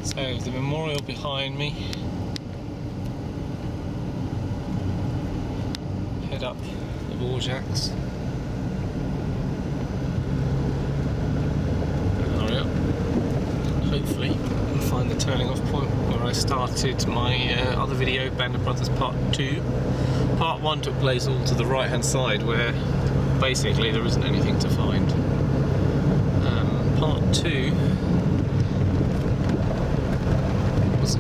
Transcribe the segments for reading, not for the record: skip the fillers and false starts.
So the memorial behind me. Head up the Bois Jacques. Hurry up. Hopefully we'll find the turning off point where I started my other video, Band of Brothers Part 2. Part 1 took place all to the right hand side where basically there isn't anything to find. Part 2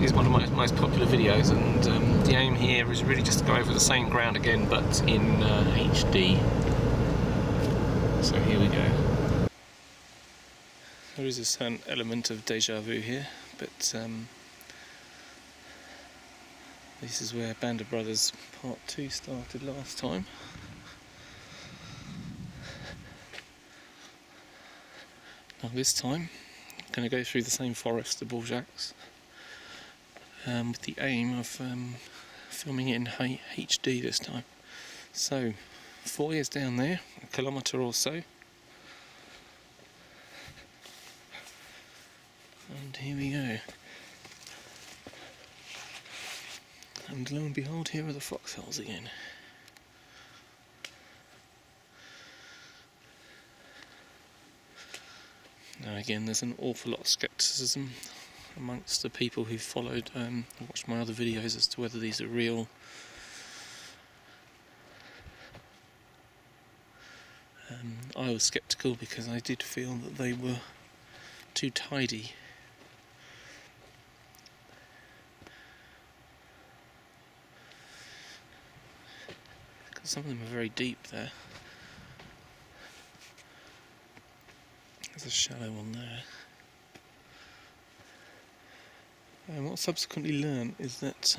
is one of my most popular videos, and the aim here is really just to go over the same ground again but in HD. So here we go. There is a certain element of deja vu here, but this is where Band of Brothers Part 2 started last time. Now this time I'm going to go through the same forest, the Bois Jacques, with the aim of filming it in HD this time. So, foyers down there, a kilometre or so. And here we go. And lo and behold, here are the foxholes again. Now again, there's an awful lot of scepticism amongst the people who followed and watched my other videos as to whether these are real. I was sceptical because I did feel that they were too tidy. Because some of them are very deep there. There's a shallow one there. And what I subsequently learned is that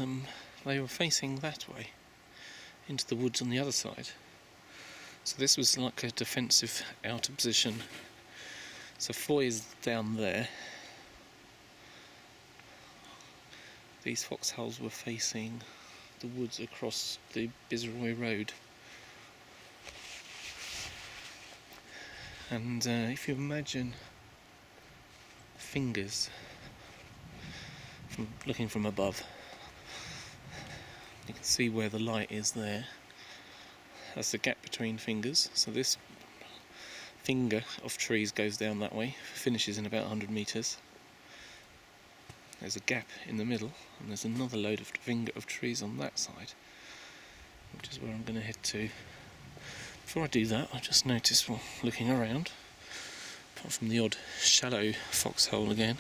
they were facing that way, into the woods on the other side. So this was like a defensive outer position. So foy is down there. These foxholes were facing the woods across the Bizarroy Road. And if you imagine fingers looking from above, you can see where the light is there. That's the gap between fingers. So this finger of trees goes down that way, finishes in about 100 metres. There's a gap in the middle, and there's another load of finger of trees on that side, which is where I'm going to head to. Before I do that, I just noticed, while looking around, apart from the odd shallow foxhole again,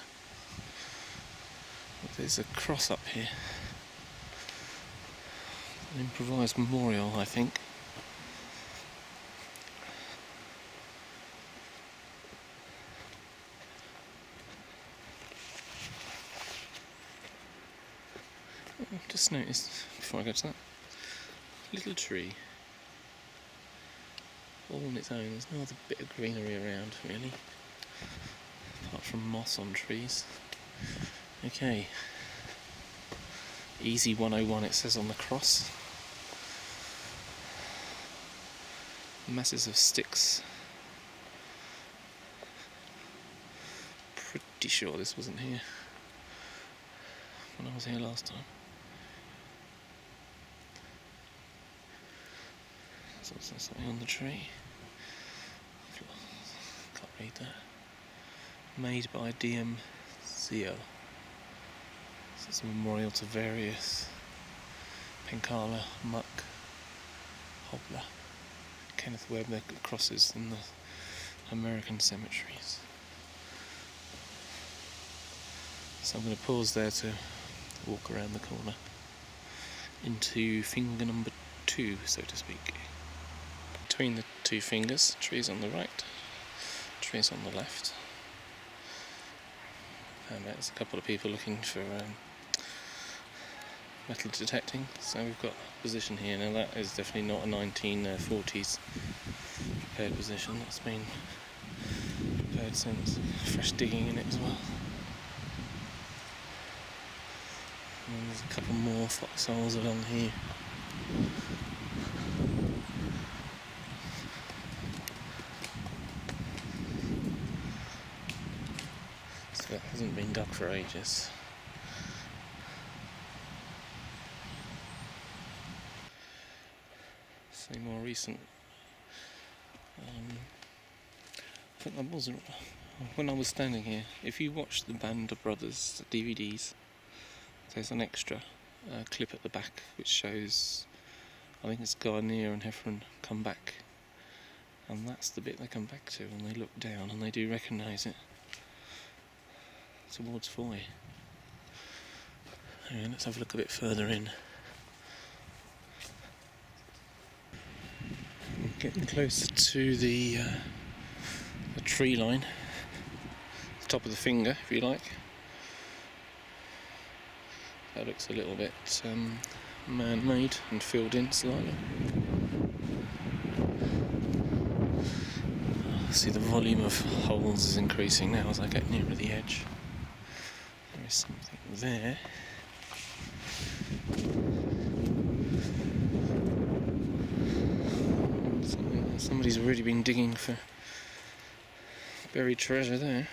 there's a cross up here. An improvised memorial, I think. Just noticed, before I go to that, little tree. All on its own, there's no other bit of greenery around really, apart from moss on trees. Okay, easy 101 it says on the cross. Masses of sticks. Pretty sure this wasn't here when I was here last time. There's also something on the tree. Can't read that. Made by DM Zio. So it's a memorial to various Penkala, Muck, Hobler, Kenneth Webber crosses in the American cemeteries. So I'm going to pause there to walk around the corner into finger number 2, so to speak. Between the two fingers, trees on the right, trees on the left. And there's a couple of people looking for metal detecting. So we've got a position here. Now that is definitely not a 1940s prepared position. That's been prepared since. Fresh digging in it as well. And there's a couple more foxholes along here. So that hasn't been dug for ages. So more recent. I think I wasn't when I was standing here. If you watch the Band of Brothers DVDs, there's an extra clip at the back which shows, I think it's Garnier and Heffron come back, and that's the bit they come back to, and they look down and they do recognise it towards Foy. Anyway, let's have a look a bit further in. Getting closer to the tree line, the top of the finger, if you like. That looks a little bit man-made and filled in slightly. See, the volume of holes is increasing now as I get nearer the edge. There is something there. Somebody's already been digging for buried treasure there.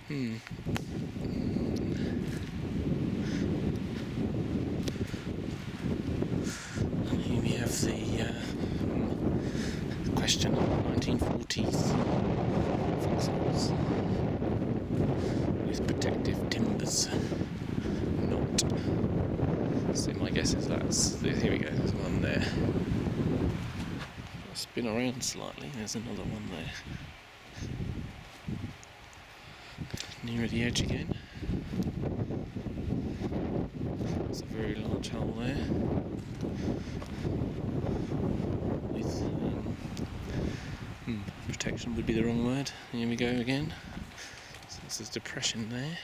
And here we have the question: 1940s foxholes with protective timbers. Not. So my guess is here we go. There's one there. Spin around slightly, there's another one there. Nearer the edge again. There's a very large hole there. With protection would be the wrong word. Here we go again. So this is depression there.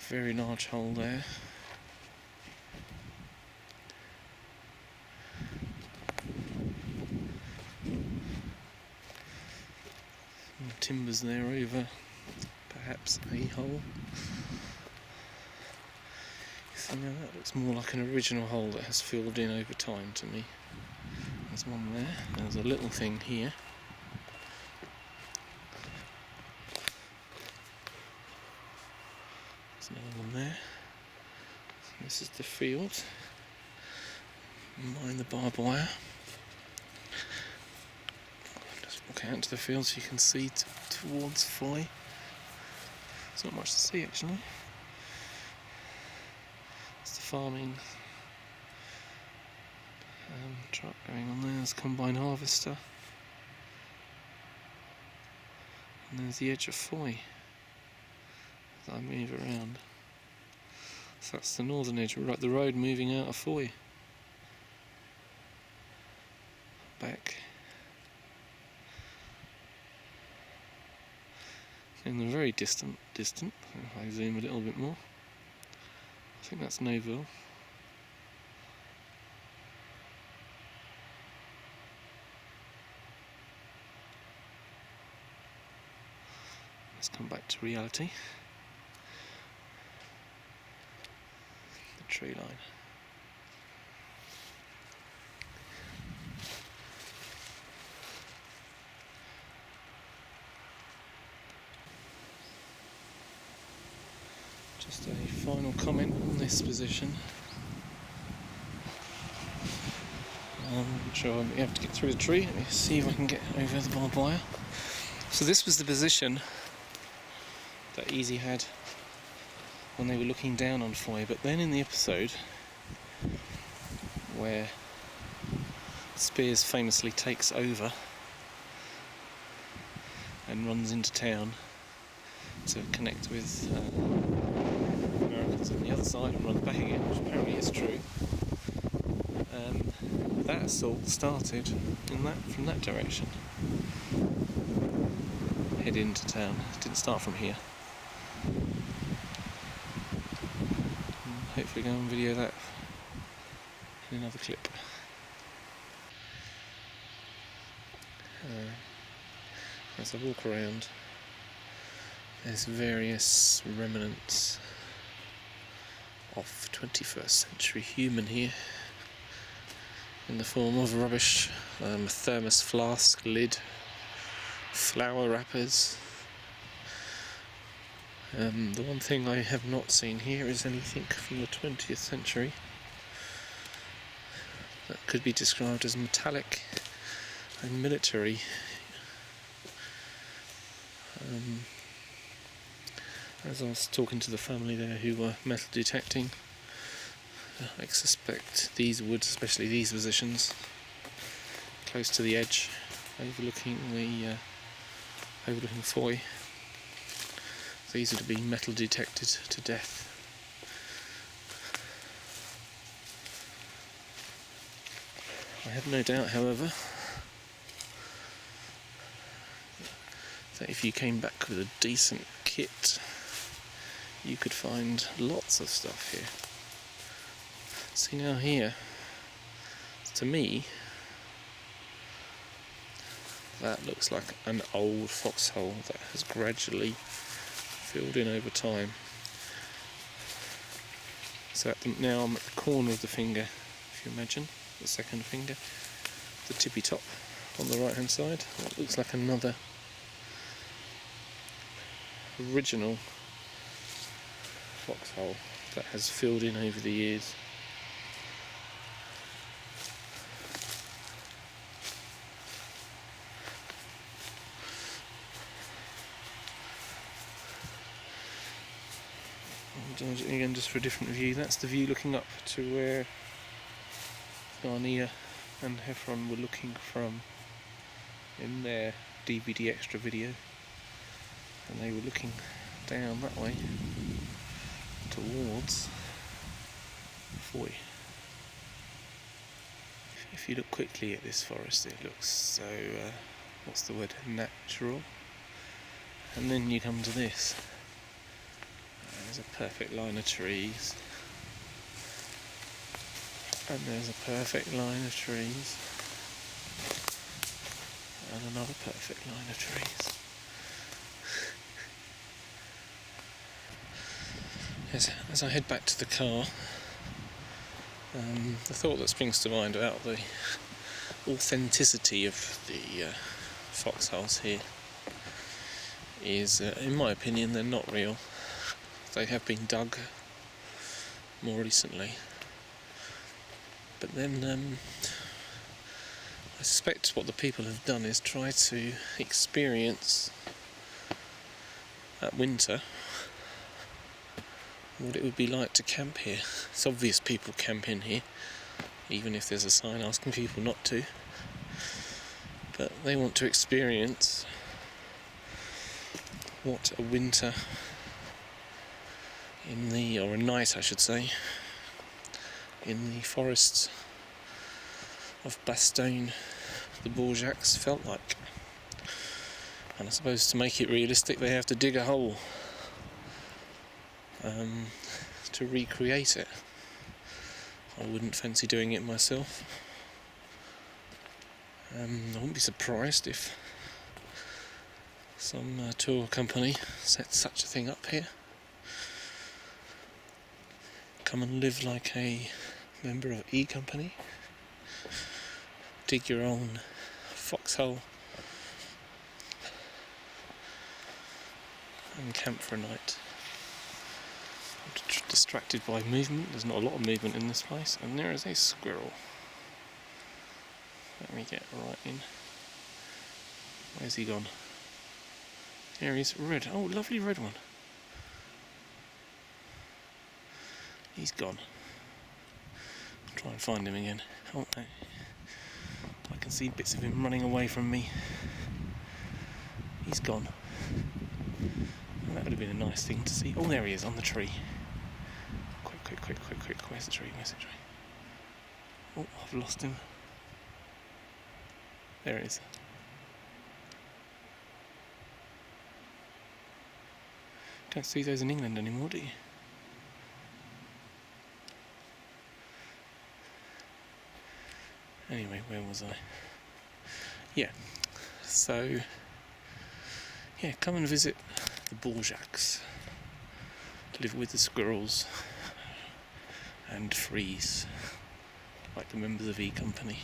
Very large hole there. Timbers there over perhaps a hole. So now that looks more like an original hole that has filled in over time to me. There's one there, there's a little thing here. There's another one there. So this is the field. Mind the barbed wire. Walk out into the field so you can see towards Foy. There's not much to see actually. It's the farming truck going on there. There's a combine harvester. And there's the edge of Foy as I move around. So that's the northern edge, right, the road moving out of Foy. Back. In the very distant, if I zoom a little bit more, I think that's Noville. Let's come back to reality. The tree line. Just a final comment on this position. I'm sure I'll have to get through the tree. Let me see if I can get over the barbed wire. So this was the position that Easy had when they were looking down on Foy, but then in the episode where Spears famously takes over and runs into town to connect with Americans on the other side and runs back again, which apparently is true. That assault started from that direction. Head into town. It didn't start from here. Hopefully go and video that in another clip. As I walk around, there's various remnants of 21st century human here. in the form of rubbish, a thermos flask lid, flower wrappers. The one thing I have not seen here is anything from the 20th century that could be described as metallic and military. As I was talking to the family there who were metal detecting, I suspect these woods, especially these positions, close to the edge, overlooking the overlooking Foy, these would have been metal detected to death. I have no doubt, however, that if you came back with a decent kit, you could find lots of stuff here. See now here, to me, that looks like an old foxhole that has gradually filled in over time. So now I'm at the corner of the finger, if you imagine, the second finger, the tippy top on the right hand side. That looks like another original foxhole that has filled in over the years. And again, just for a different view, that's the view looking up to where Narnia and Heffron were looking from in their DVD extra video, and they were looking down that way towards Foy. If you look quickly at this forest, it looks so, what's the word, natural. And then you come to this. There's a perfect line of trees. And there's a perfect line of trees. And another perfect line of trees. As I head back to the car, the thought that springs to mind about the authenticity of the foxholes here is, in my opinion, they're not real. They have been dug more recently. But then I suspect what the people have done is try to experience that winter what it would be like to camp here. It's obvious people camp in here, even if there's a sign asking people not to. But they want to experience what a winter or a night I should say, in the forests of Bastogne, the Bois Jacques, felt like. And I suppose to make it realistic they have to dig a hole to recreate it. I wouldn't fancy doing it myself. I wouldn't be surprised if some tour company set such a thing up here. Come and live like a member of E Company. Dig your own foxhole and camp for a night. I'm distracted by movement. There's not a lot of movement in this place, and there is a squirrel. Let me get right in. Where's he gone? There he is, red. Oh, lovely red one. He's gone. I'll try and find him again. Oh no. I can see bits of him running away from me. He's gone. And that would have been a nice thing to see. Oh, there he is on the tree. Quick. Where's the tree? Oh, I've lost him. There it is. Don't see those in England anymore, do you? Anyway, where was I? Yeah, so, yeah, come and visit the Bois Jacques. Live with the squirrels and freeze like the members of E Company.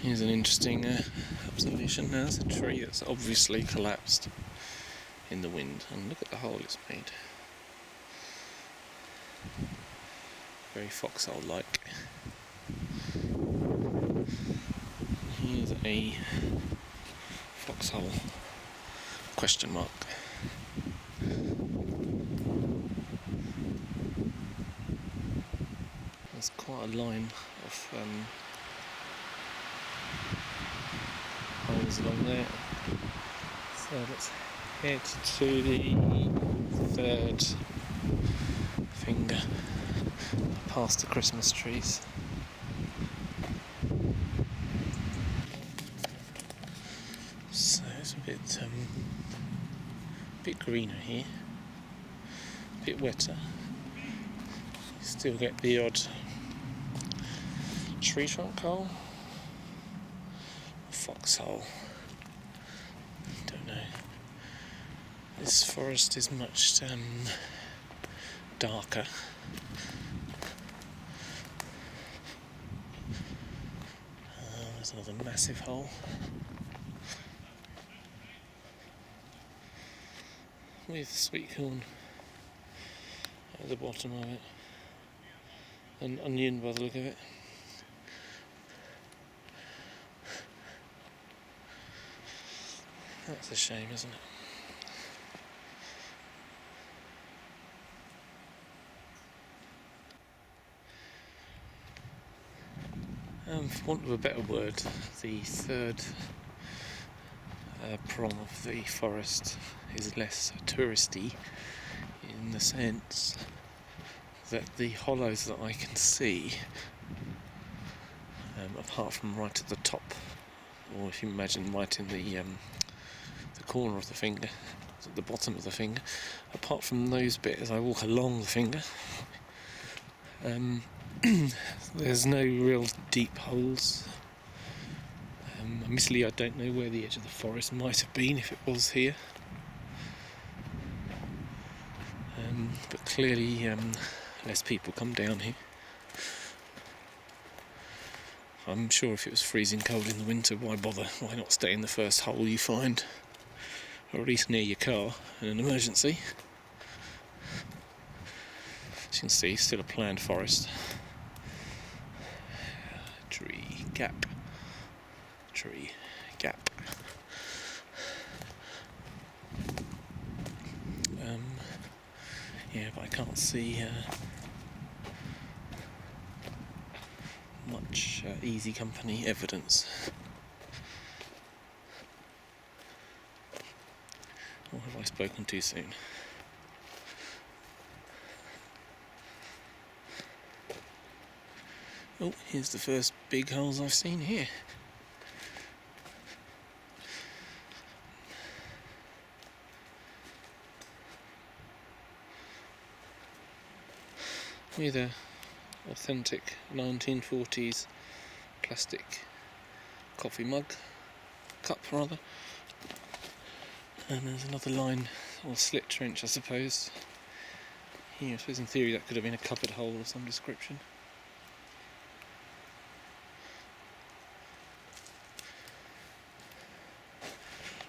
Here's an interesting observation. Now there's a tree that's obviously collapsed in the wind, and look at the hole it's made. Very foxhole-like. Here's a foxhole question mark. There's quite a line of holes along there. So let's head to the third finger past the Christmas trees. So it's a bit greener here, a bit wetter. You still get the odd tree trunk hole, foxhole. Don't know. This forest is much darker. There's another massive hole. With sweet corn at the bottom of it, and onion by the look of it. That's a shame, isn't it? For want of a better word, the third prong of the forest is less touristy, in the sense that the hollows that I can see, apart from right at the top, or if you imagine right in the corner of the finger, at the bottom of the finger, apart from those bits as I walk along the finger, there's no real deep holes. Admittedly, I don't know where the edge of the forest might have been if it was here, but clearly less people come down here. I'm sure if it was freezing cold in the winter, why bother? Why not stay in the first hole you find, or at least near your car in an emergency? As you can see, still a planned forest. Tree gap. Yeah, but I can't see much easy company evidence. Or have I spoken too soon? Oh, here's the first big holes I've seen here. With a authentic 1940s plastic coffee mug, cup rather, and there's another line, or slit trench I suppose. Here, I suppose in theory that could have been a cupboard hole of some description.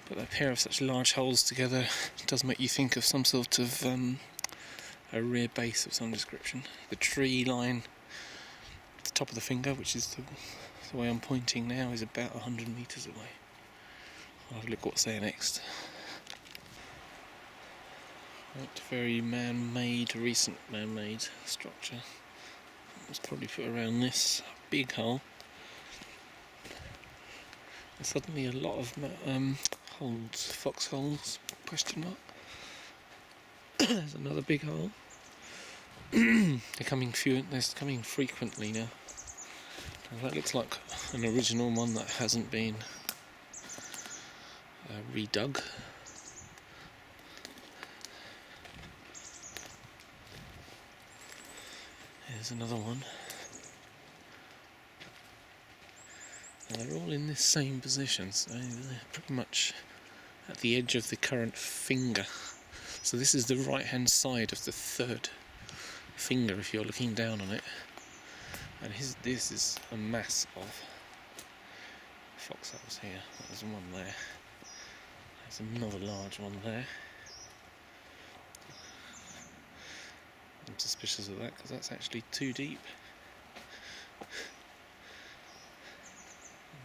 But a pair of such large holes together does make you think of some sort of a rear base of some description. The tree line at the top of the finger, which is the way I'm pointing now, is about 100 metres away. I'll have a look what's there next. Right, very man-made, recent man-made structure. Let's probably put around this big hole. There's suddenly a lot of holes, foxholes, question mark. There's another big hole. They're coming frequently now. And that looks like an original one that hasn't been redug. Here's another one. And they're all in this same position, so they're pretty much at the edge of the current finger. So this is the right hand side of the third finger if you're looking down on it. And this is a mass of foxholes here. There's one there. There's another large one there. I'm suspicious of that because that's actually too deep.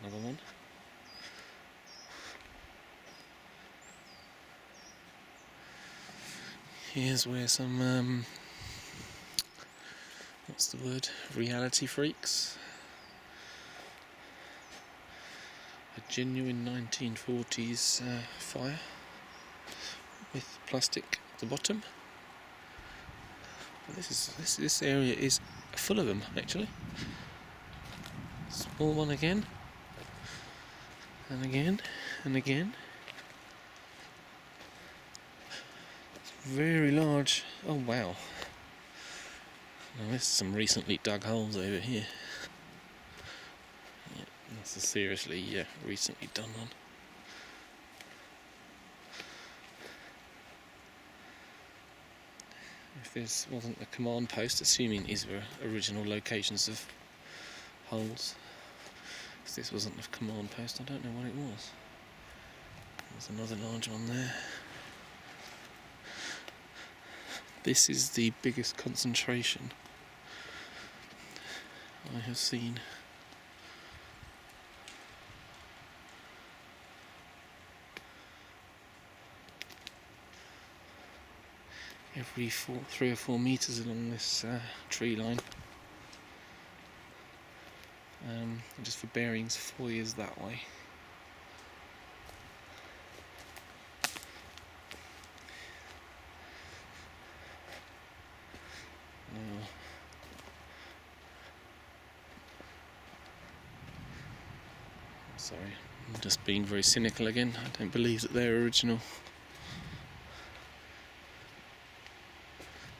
Another one. Here's where some what's the word? Reality freaks. A genuine 1940s fire with plastic at the bottom. This area is full of them actually. Small one again, and again, and again. Very large. Oh wow! Now there's some recently dug holes over here. Yeah, that's a seriously recently done one. If this wasn't a command post, assuming these were original locations of holes, if this wasn't a command post, I don't know what it was. There's another large one there. This is the biggest concentration I have seen. Every 3 or 4 meters along this tree line. Just for bearings, 4 years that way. Now, sorry, I'm just being very cynical again. I don't believe that they're original.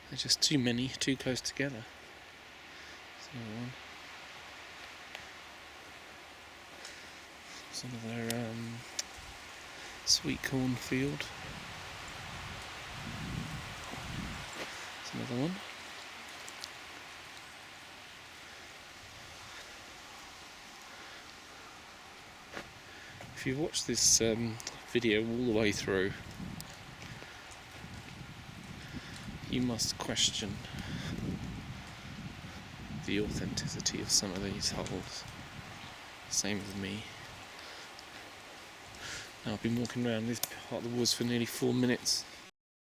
They're just too many, too close together. There's another one. It's another sweet corn field. There's another one. If you've watched this video all the way through, you must question the authenticity of some of these holes. Same with me. Now, I've been walking around this part of the woods for nearly 4 minutes.